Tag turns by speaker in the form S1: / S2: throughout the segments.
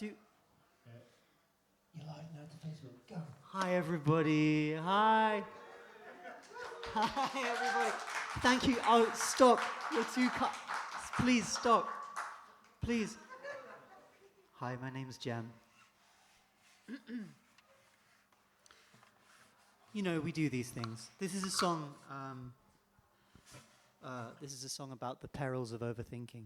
S1: You're live now to Facebook. Go.
S2: Hi, everybody. Hi. Hi, everybody. Thank you. Oh, stop. You're too Please stop. Please. Hi, my name's Jem. You know, we do these things. This is a song. This is a song about the perils of overthinking.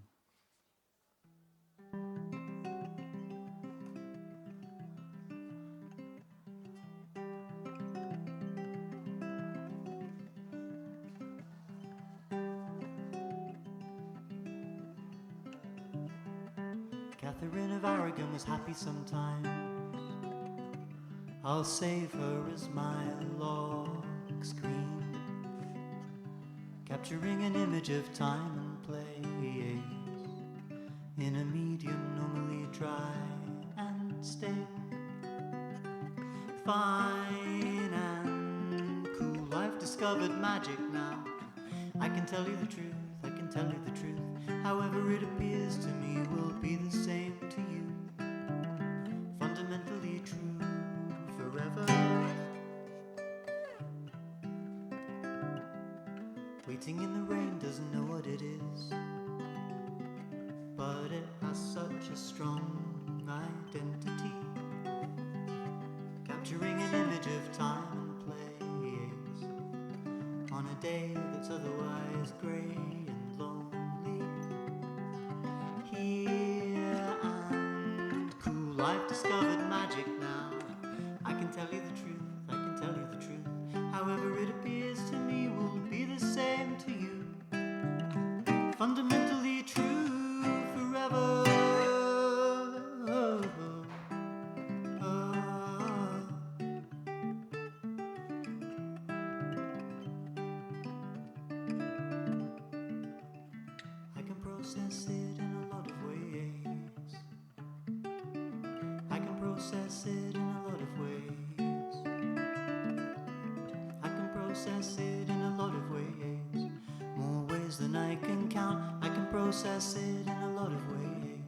S2: Catherine of Aragon was happy sometimes. I'll save her as my log screen, capturing an image of time and place in a medium normally dry and stale. Fine and cool, I've discovered magic now. I can tell you the truth, I can tell you the truth. However it appears to me will be the same to you. Fundamentally true forever. Waiting in the rain doesn't know what it is, but it has such a strong identity, capturing an image of time and place on a day that's otherwise grey and lonely. Here and cool, I've discovered magic now. I can tell you the truth, I can tell you the truth. However it appears to me will be the same to you. Fundamentally true forever. I can process it in a lot of ways. I can process it in a lot of ways. I can process it in a lot of ways. More ways than I can count. I can process it in a lot of ways.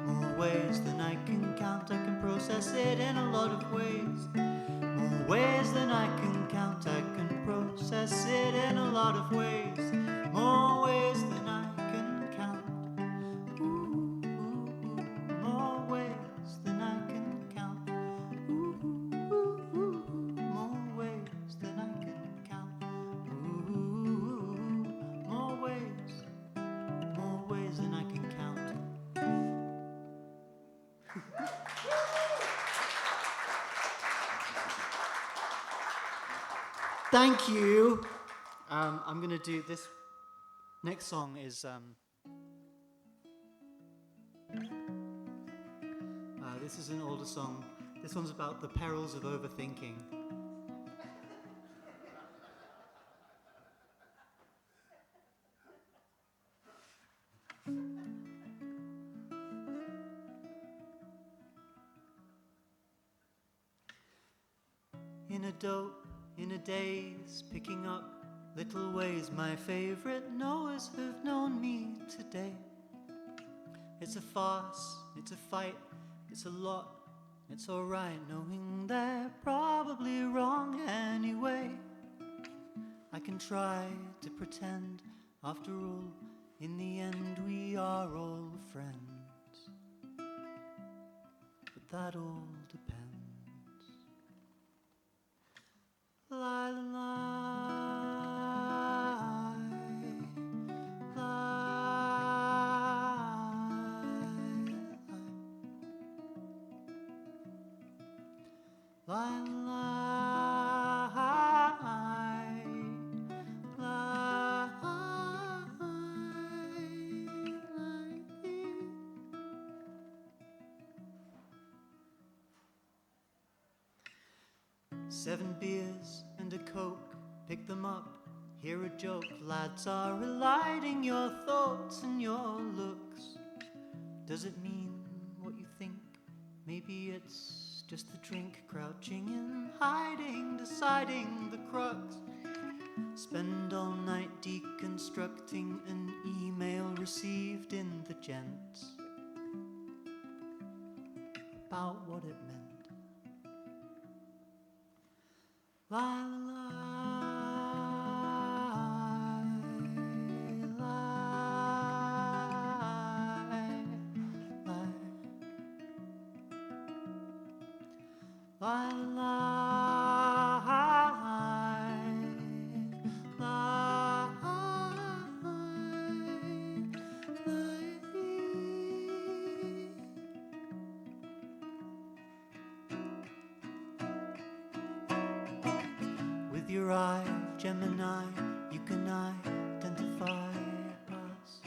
S2: More ways than I can count. I can process it in a lot of ways. More ways than I can count. I can process it in a lot of ways. More ways than I can count. Ooh, more ways than I can count. Ooh, more ways than I can count. Ooh, more ways than I can count. Thank you. I'm going to do this. Next song is this is an older song. This one's about the perils of overthinking. In a daze, picking up little ways. My favorite knowers have known me today. It's a farce, it's a fight, it's a lot. It's alright knowing they're probably wrong anyway. I can try to pretend, after all, in the end we are all friends. But that all depends. Lie, Seven beers and a Coke, pick them up, hear a joke. Lads are eliding your thoughts and your looks. Does it mean what you think? Maybe it's just the drink, crouching and hiding, deciding the crux. Spend all night deconstructing an email received in the gents. about what it meant. La la la, la with your eye, Gemini, you can identify us.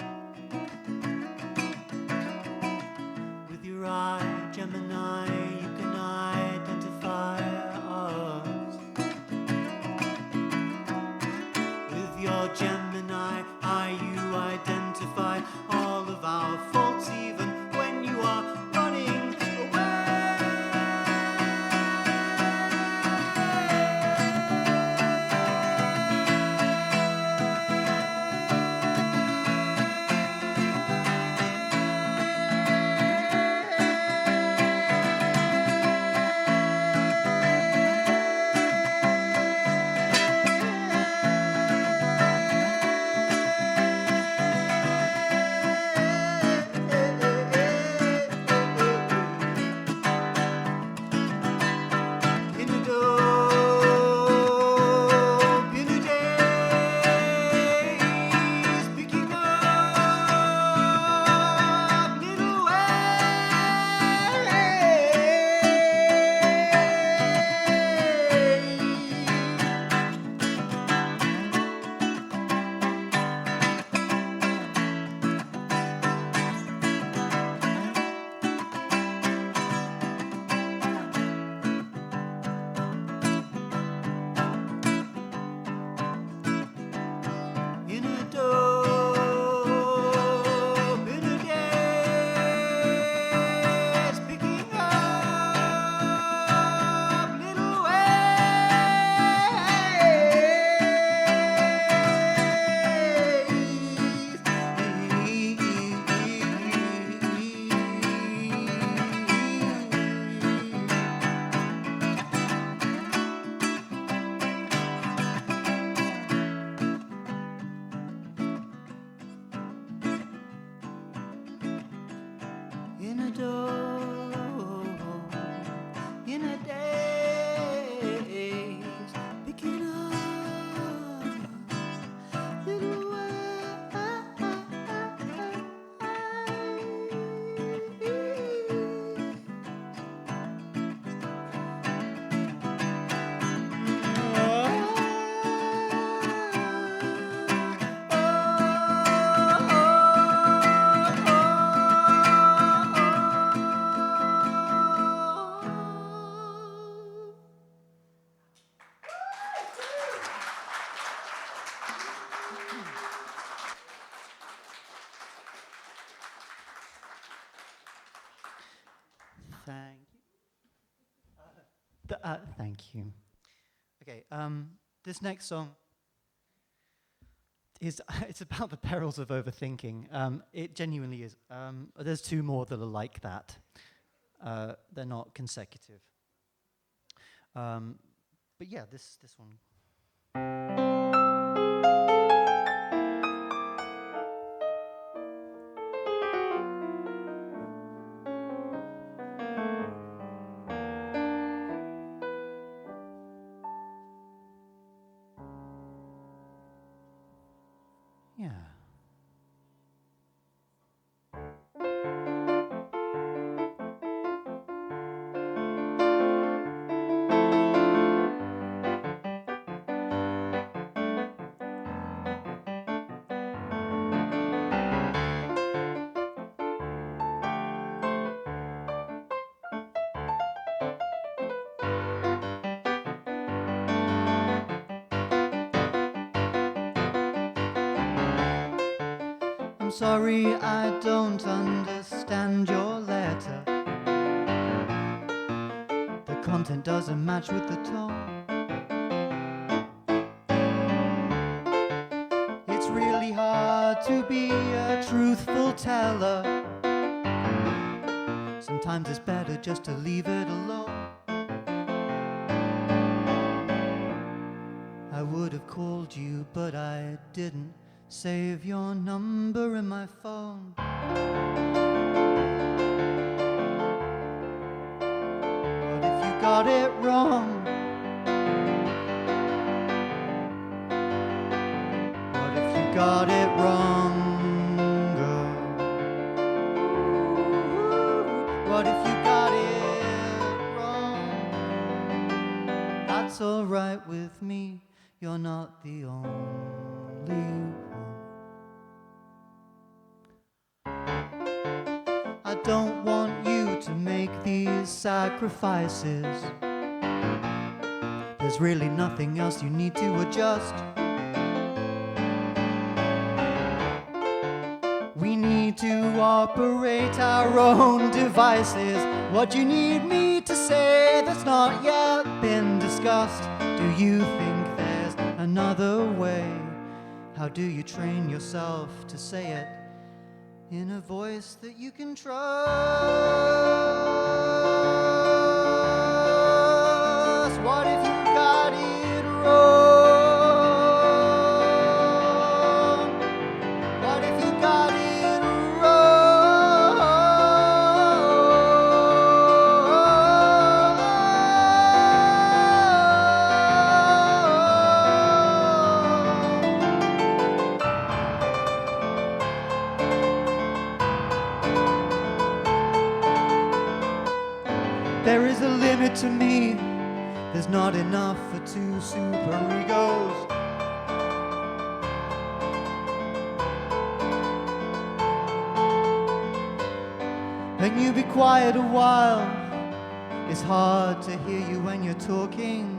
S2: With your eye, Gemini, you can identify us. With your Gemini eye, you identify all of our faults, even when you are running away. In a daze, picking up little Thank you. Okay, this next song is it's about the perils of overthinking. It genuinely is. There's two more that are like that. They're not consecutive. But yeah, this one. Yeah. I'm sorry I don't understand your letter. The content doesn't match with the tone. It's really hard to be a truthful teller. Sometimes it's better just to leave it alone. I would have called you, but I didn't save your number in my phone. What if you got it wrong? What if you got it wrong, girl? What if you got it wrong? That's alright with me. You're not the only one. I don't want you to make these sacrifices. There's really nothing else you need to adjust. We need to operate our own devices. What you need me to say that's not yet been discussed? Do you think there's another way? How do you train yourself to say it in a voice that you can trust? What if you got it wrong? What if you got it wrong? There is a limit to me. There's not enough for two super egos. Can you be quiet a while? It's hard to hear you when you're talking.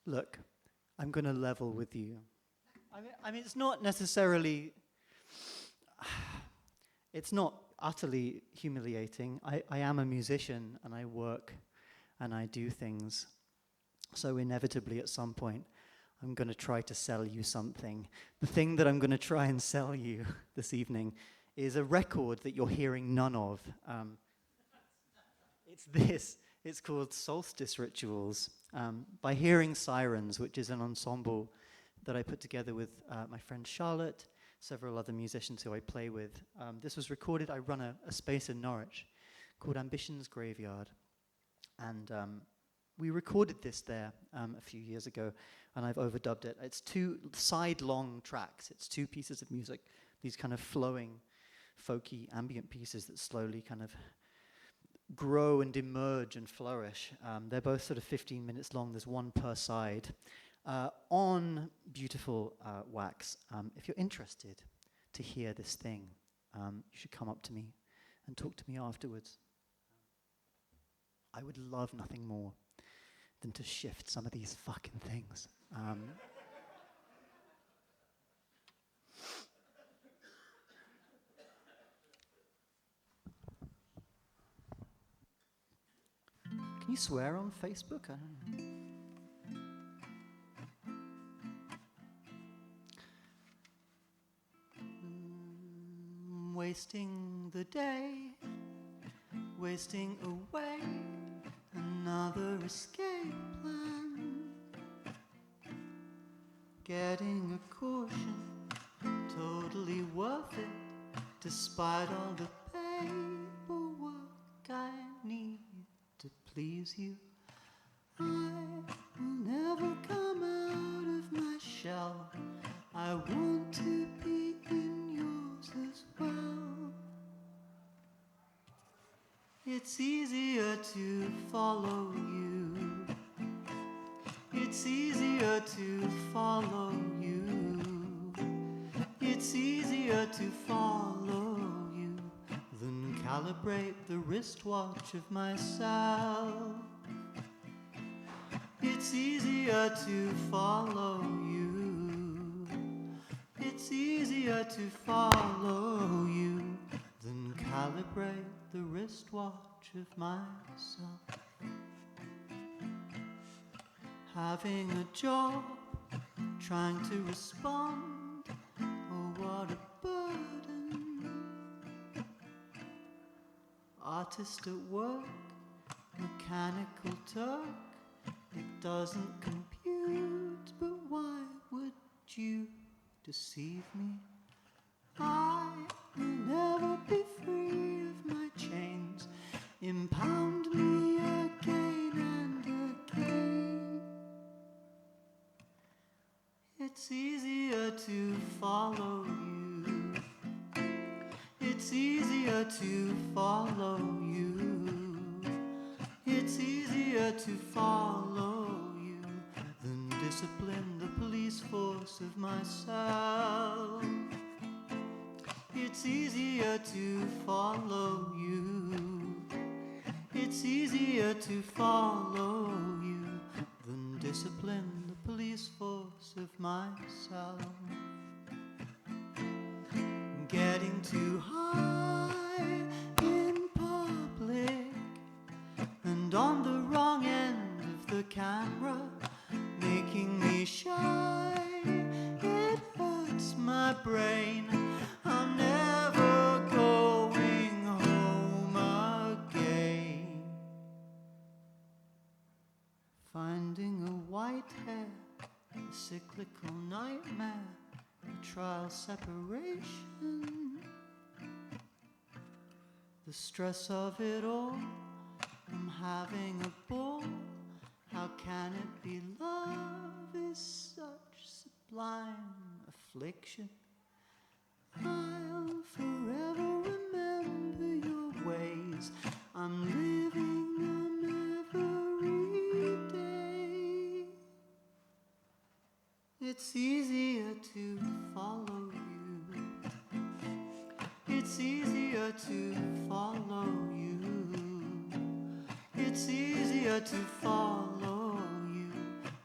S2: Look, I'm going to level with you. I mean, it's not necessarily, it's not utterly humiliating. I am a musician and I work and I do things. So inevitably at some point, I'm going to try to sell you something. The thing that I'm going to try and sell you this evening is a record that you're hearing none of. It's this. It's called Solstice Rituals by Hearing Sirens, which is an ensemble that I put together with my friend Charlotte, several other musicians who I play with. This was recorded, I run a space in Norwich called Ambition's Graveyard. And we recorded this there a few years ago, and I've overdubbed it. It's 2 side-long tracks. It's 2 pieces of music, these kind of flowing, folky, ambient pieces that slowly kind of grow and emerge and flourish. They're both sort of 15 minutes long. There's 1 per side on beautiful wax. If you're interested to hear this thing, you should come up to me and talk to me afterwards. I would love nothing more than to shift some of these fucking things. Can you swear on Facebook? I don't know. Wasting the day, wasting away, another escape plan. Getting a caution, totally worth it, despite all the paperwork I need to please you. I will never come out of my shell. I want to be in yours as well. It's easier to follow you. It's easier to follow you. It's easier to follow you than calibrate the wristwatch of myself. It's easier to follow you. It's easier to follow you than calibrate the wristwatch of myself. Having a job, trying to respond, oh what a burden. Artist at work, mechanical Turk, it doesn't compute, but why would you deceive me? I will never be free of my chains, impound me again and again. It's easier to follow you. It's easier to follow you. It's easier to follow you than discipline the police force of myself. It's easier to follow you. It's easier to follow you than discipline the police force of myself. Getting too high in public and on the wrong end of the camera, making me shy. It hurts my brain. I'm never going home again. Finding a white hair, a cyclical nightmare, a trial separation. The stress of it all, I'm having a ball. How can it be love is such sublime affliction? I'll forever remember your ways. I'm living them every day. It's easier to follow you. It's easier to follow you. It's easier to follow you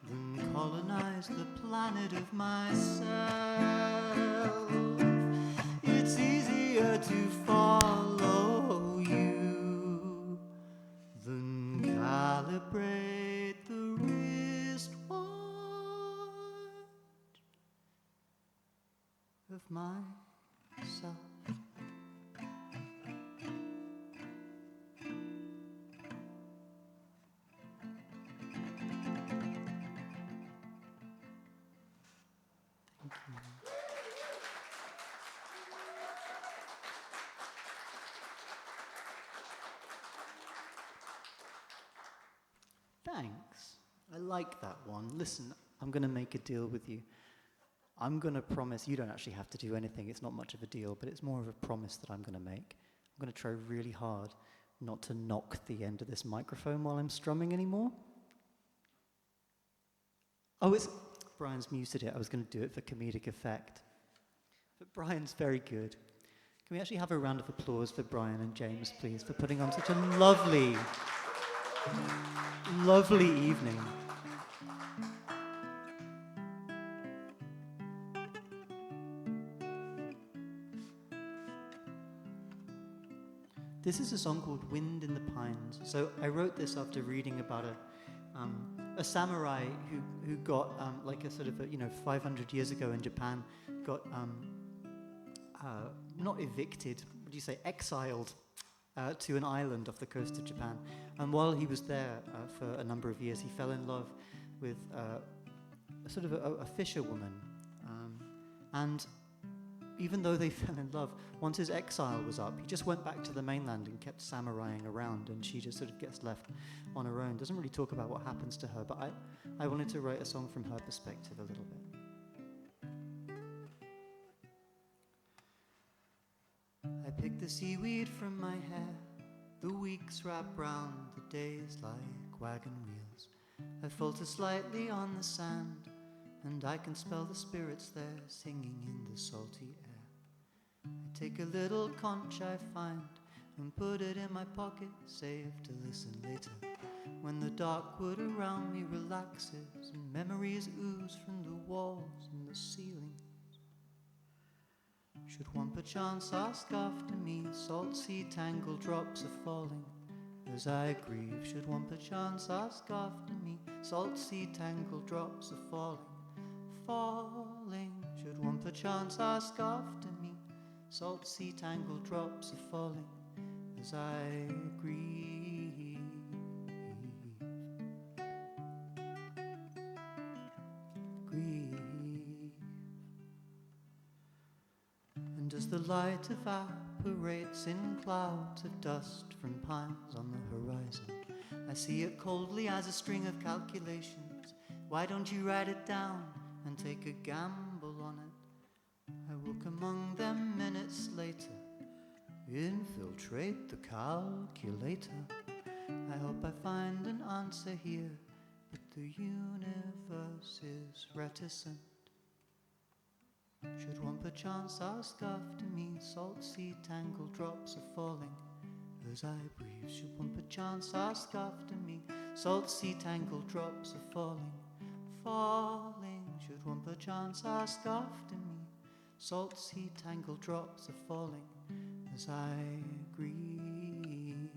S2: than colonize the planet of myself. It's easier to follow you than calibrate the wristwatch of myself. Thanks. I like that one. Listen, I'm going to make a deal with you. I'm going to promise, you don't actually have to do anything, it's not much of a deal, but it's more of a promise that I'm going to make. I'm going to try really hard not to knock the end of this microphone while I'm strumming anymore. Oh, Brian's muted it. I was going to do it for comedic effect. But Brian's very good. Can we actually have a round of applause for Brian and James, please, for putting on such a lovely evening. This is a song called Wind in the Pines. So I wrote this after reading about a samurai who got like a sort of 500 years ago in Japan, got not evicted, what do you say, exiled to an island off the coast of Japan. And while he was there for a number of years, he fell in love with a fisherwoman. And even though they fell in love, once his exile was up, he just went back to the mainland and kept samuraiing around, and she just sort of gets left on her own. Doesn't really talk about what happens to her, but I wanted to write a song from her perspective a little bit. I pick the seaweed from my hair, the weeks wrap round the days like wagon wheels. I falter slightly on the sand, and I can smell the spirits there singing in the salty air. I take a little conch I find and put it in my pocket, safe to listen later, when the dark wood around me relaxes and memories ooze from the walls and the ceiling. Should one perchance ask after me, salt sea tangled drops are falling as I grieve. Should one perchance ask after me, salt sea tangled drops are falling, falling. Should one perchance ask after me, salt sea tangled drops are falling as I grieve. Grieve. And as the light evaporates in clouds of dust from pines on the horizon, I see it coldly as a string of calculations. Why don't you write it down and take a gamble on it? I walk among them minutes later, infiltrate the calculator. I hope I find an answer here, but the universe is reticent. Should one perchance ask after me, salt sea tangled drops are falling as I breathe. Should one perchance ask after me, salt sea tangled drops are falling, falling. Should one perchance ask after me, salt sea tangled drops are falling as I grieve.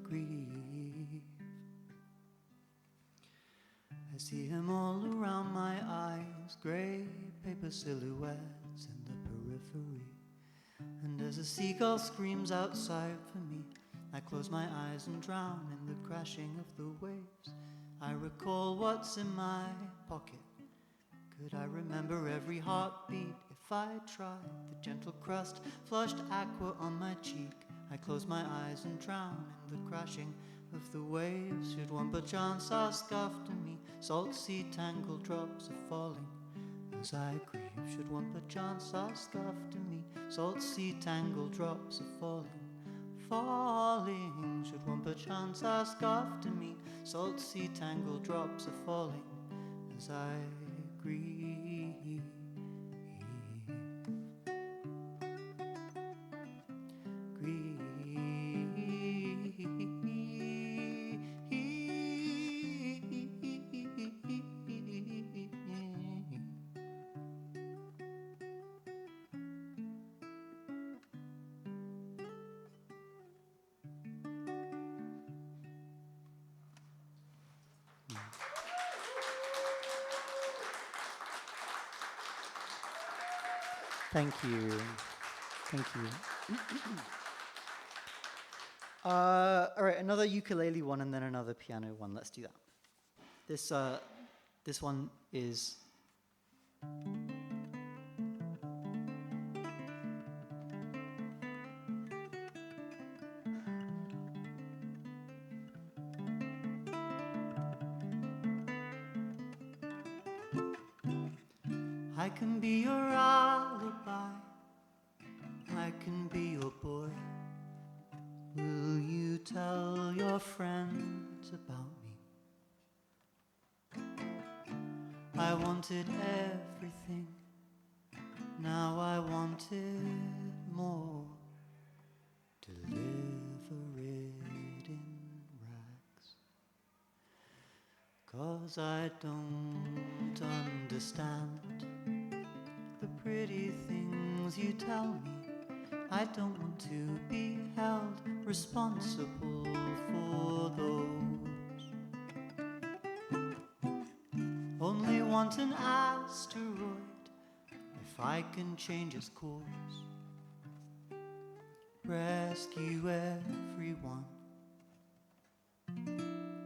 S2: Grieve. I see him all around my eyes, grey paper silhouettes in the periphery. And as a seagull screams outside for me, I close my eyes and drown in the crashing of the waves. I recall what's in my pocket. Could I remember every heartbeat if I tried? The gentle crust flushed aqua on my cheek. I close my eyes and drown in the crashing of the waves. Should one perchance ask after me, salt sea tangled drops are falling as I grieve. Should one perchance ask after me, salt sea tangled drops are falling, falling. Should one perchance ask after me, salt sea tangled drops are falling as I grieve. Thank you. Thank you. All right, another ukulele one and then another piano one. Let's do that. This one is I can be your alibi, I can be your boy. Will you tell your friends about me? I wanted everything, now I want it more. Deliver it in rags, 'cause I don't understand the pretty things you tell me. I don't want to be held responsible for those. Only want an asteroid if I can change its course. Rescue everyone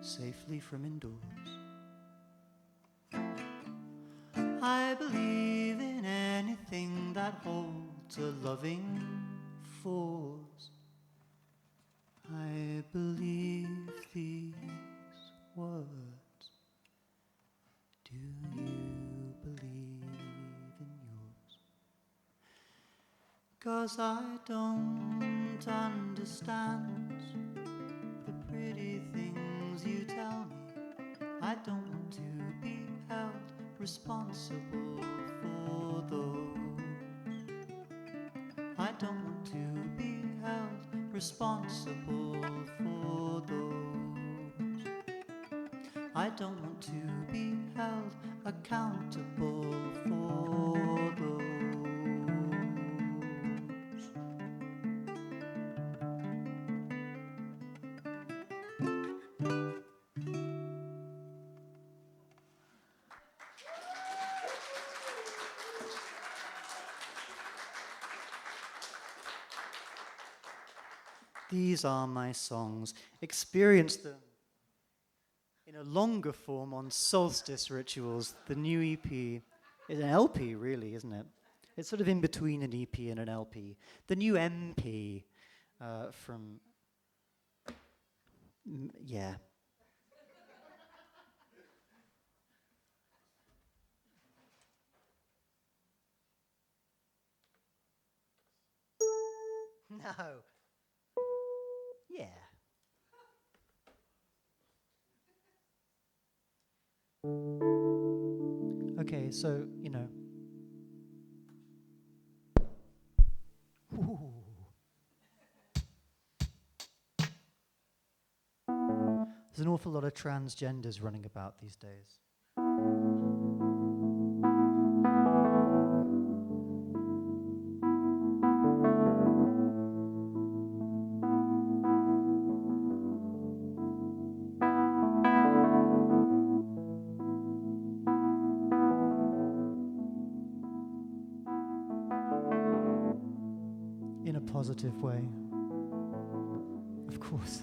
S2: safely from indoors. I believe in anything that holds a loving force. I believe these words. Do you believe in yours? 'Cause I don't understand the pretty things you tell me. I don't want to be held responsible for those. I don't want to be held responsible for those. I don't want to be held accountable for those. These are my songs. Experience them in a longer form on Solstice Rituals, the new EP. It's an LP, really, isn't it? It's sort of in between an EP and an LP. The new MP from... yeah. No. Yeah. Okay, so, you know. Ooh. There's an awful lot of transgenders running about these days. In a positive way, of course.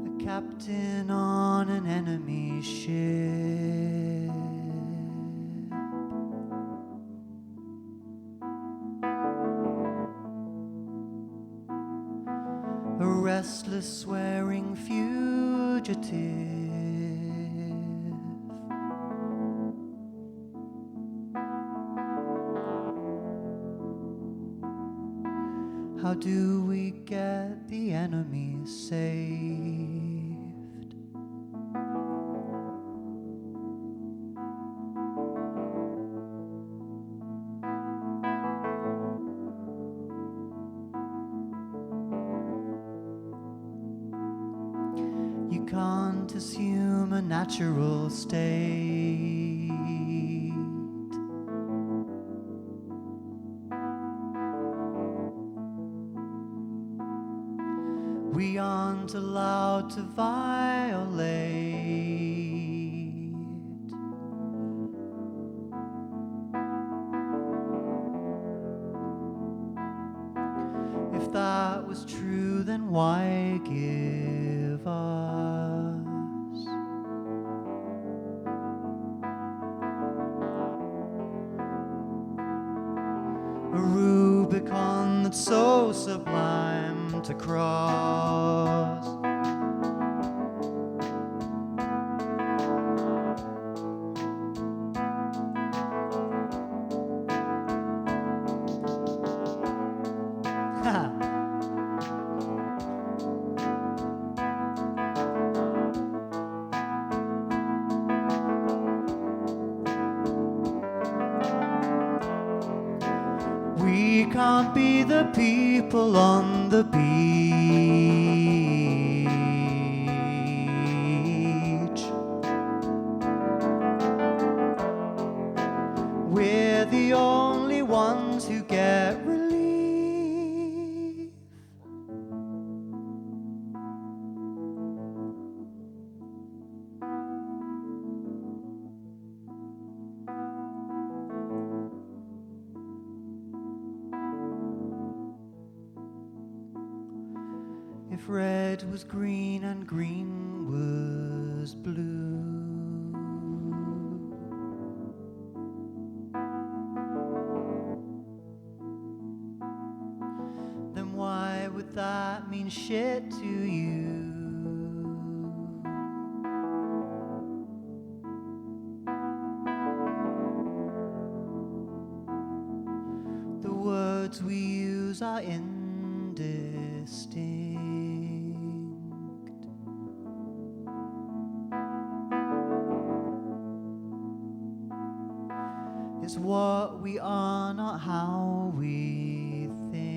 S2: A captain on an enemy ship, a restless swearing fugitive. How do we get the enemy saved? You can't assume a natural state. We aren't allowed to violate. If that was true, then why give us a Rubicon that's so sublime to cross? We can't be the people on the beach. We're the only ones who get relief. If red was green and green was blue. Then why would that mean shit to you? The words we use are indistinct. It's what we are, not how we think.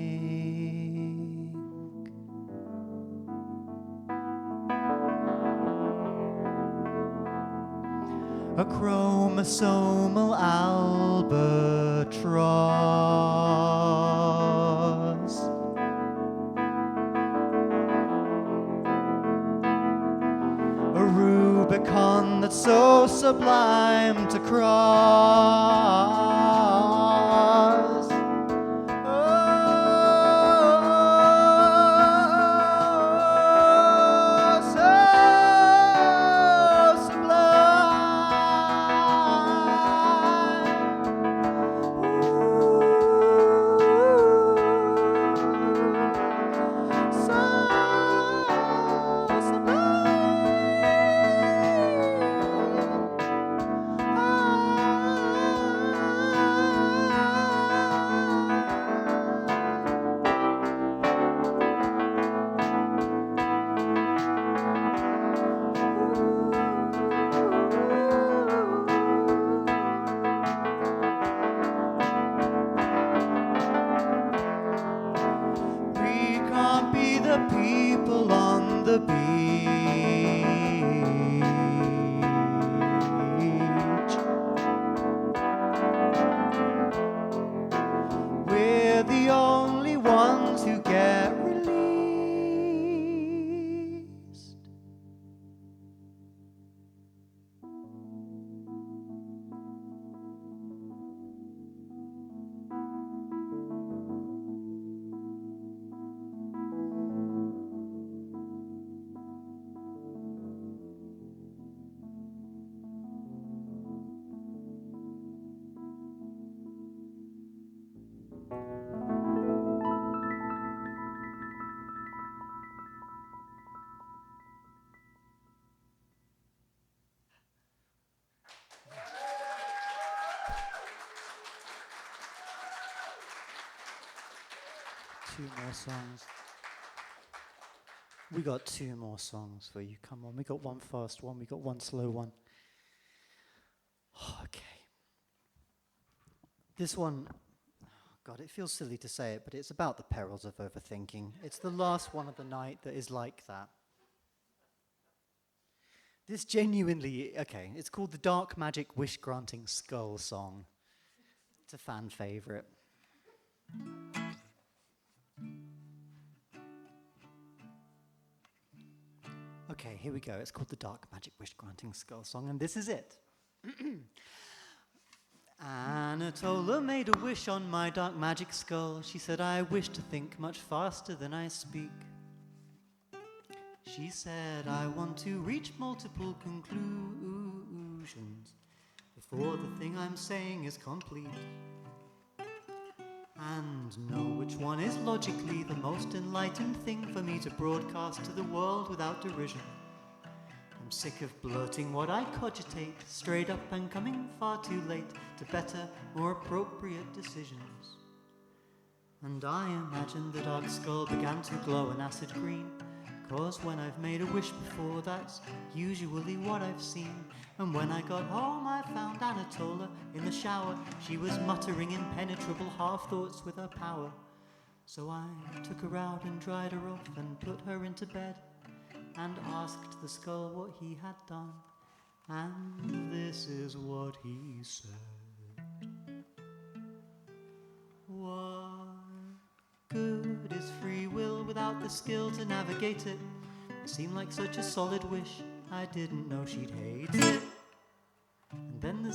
S2: A chromosomal albatross. A Rubicon that's so sublime to cross. Oh, so we can't be the people on the beach. We're the only ones who get released. Two more songs. We got two more songs for you. Come on, we got one fast one, we got one slow one. Okay. This one, God, it feels silly to say it, but it's about the perils of overthinking. It's the last one of the night that is like that. This genuinely, okay, it's called the Dark Magic Wish Granting Skull Song. It's a fan favorite. Okay, here we go. It's called the Dark Magic Wish Granting Skull Song, and this is it. Anatola made a wish on my dark magic skull. She said, I wish to think much faster than I speak. She said, I want to reach multiple conclusions before the thing I'm saying is complete, and know which one is logically the most enlightened thing for me to broadcast to the world without derision. I'm sick of blurting what I cogitate straight up and coming far too late to better, more appropriate decisions. And I imagine the dark skull began to glow an acid green, 'cause when I've made a wish before, that's usually what I've seen. And when I got home, I found Anatola in the shower. She was muttering impenetrable half-thoughts with her power. So I took her out and dried her off and put her into bed, and asked the skull what he had done. And this is what he said. What good is free will without the skill to navigate it? It seemed like such a solid wish, I didn't know she'd hate it. And then the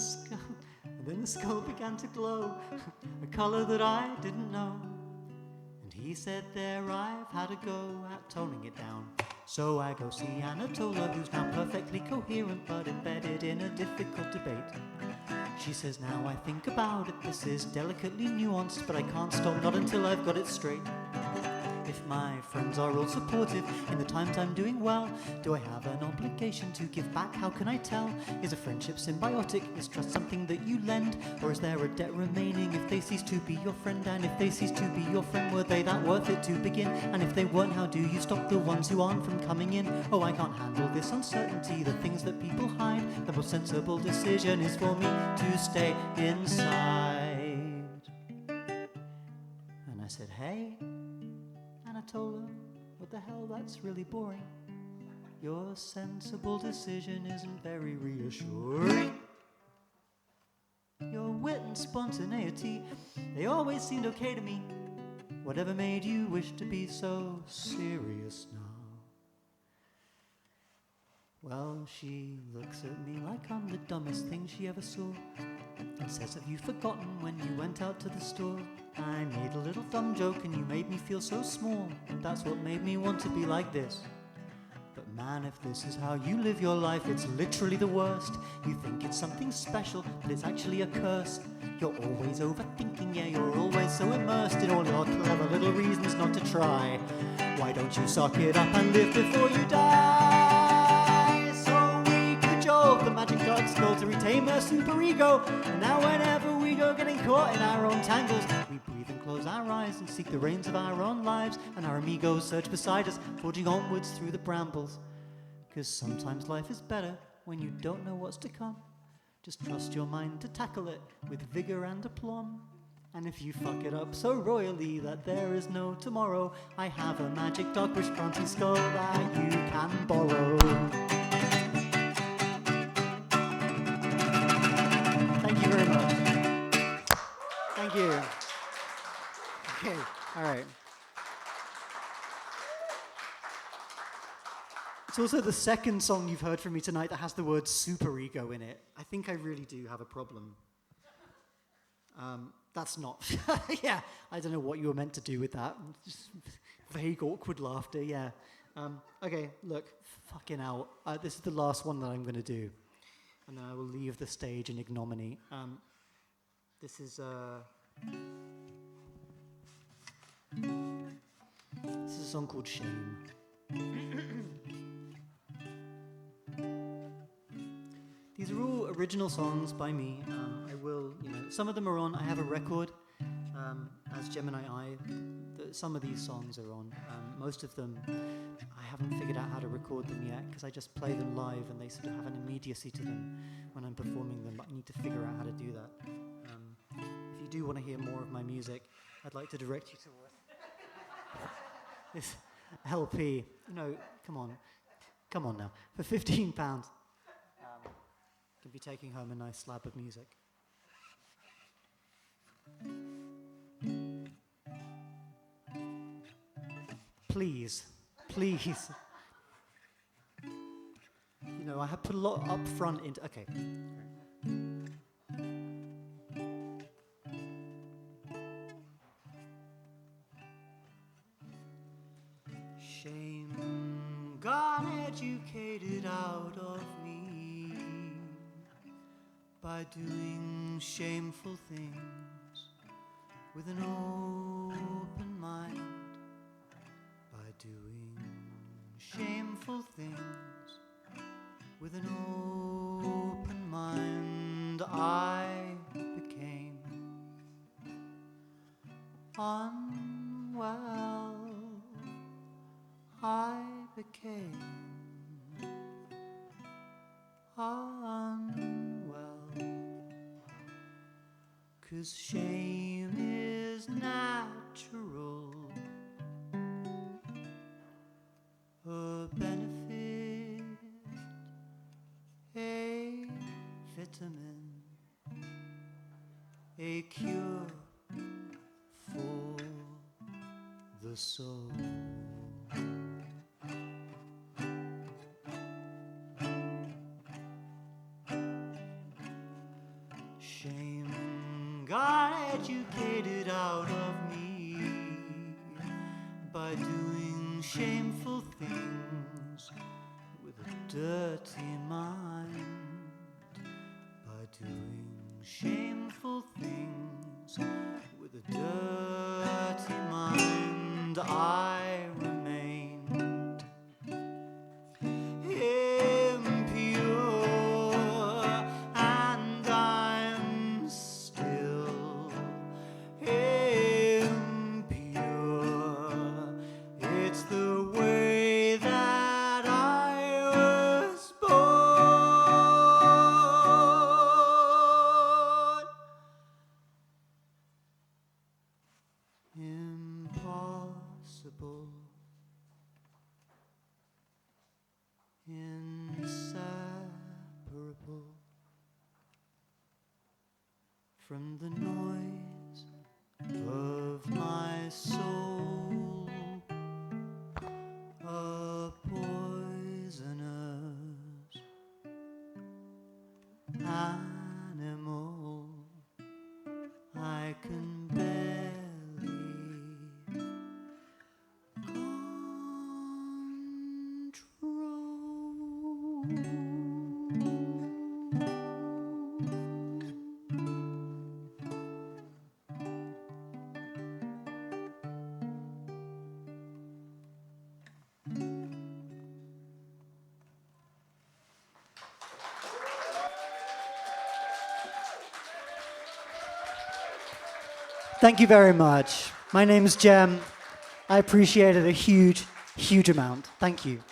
S2: skull began to glow, a colour that I didn't know. And he said, there, I've had a go at toning it down. So I go see Anatola, who's now perfectly coherent but embedded in a difficult debate. She says, now I think about it, this is delicately nuanced, but I can't stop, not until I've got it straight. If my friends are all supportive in the times I'm doing well, do I have an obligation to give back? How can I tell? Is a friendship symbiotic? Is trust something that you lend? Or is there a debt remaining if they cease to be your friend? And if they cease to be your friend, were they that worth it to begin? And if they weren't, how do you stop the ones who aren't from coming in? Oh, I can't handle this uncertainty, the things that people hide. The most sensible decision is for me to stay inside. And I said, hey, Anatola, what the hell, that's really boring. Your sensible decision isn't very reassuring. Your wit and spontaneity, they always seemed okay to me. Whatever made you wish to be so serious now? Well, she looks at me like I'm the dumbest thing she ever saw, and says, have you forgotten when you went out to the store? I made a little dumb joke and you made me feel so small, and that's what made me want to be like this. But man, if this is how you live your life, it's literally the worst. You think it's something special, but it's actually a curse. You're always overthinking, yeah, you're always so immersed in all your clever little reasons not to try. Why don't you suck it up and live before you die? So we cajole the magic dark skull to retain our superego. And now whenever we go getting caught in our own tangles, we breathe and close our eyes and seek the reins of our own lives, and our amigos surge beside us, forging onwards through the brambles. 'Cause sometimes life is better when you don't know what's to come. Just trust your mind to tackle it with vigor and aplomb. And if you fuck it up so royally that there is no tomorrow, I have a magic dog wishbone skull that you can borrow. Thank you very much. Thank you. Okay, all right. It's also the second song you've heard from me tonight that has the word superego in it. I think I really do have a problem. That's not... yeah, I don't know what you were meant to do with that. Just vague, awkward laughter, yeah. Okay, look, fucking hell. This is the last one that I'm going to do. And then I will leave the stage in ignominy. This is a song called Shame. These are all original songs by me. I will, some of them are on. I have a record as Gemini Eye. Some of these songs are on. Most of them, I haven't figured out how to record them yet because I just play them live and they sort of have an immediacy to them when I'm performing them. I need to figure out how to do that. If you do want to hear more of my music, I'd like to direct you towards this LP. Come on now. For £15. You'll be taking home a nice slab of music. Please. I have put a lot up front into... Okay. Shame got educated out of me by doing shameful things with an open mind. By doing shameful things with an open mind, I became unwell. I became unwell. 'Cause shame is natural, a benefit, a vitamin, a cure for the soul. Shame got educated out of me by doing shameful things dirty mind by doing shameful things with a dirty mind. I remained impure, and I'm still impure. It's the way that I was born. Impossible, inseparable from the noise of my soul, a poisonous animal. I can barely
S3: Thank you very much. My name is Gem. I appreciate it a huge, huge amount. Thank you.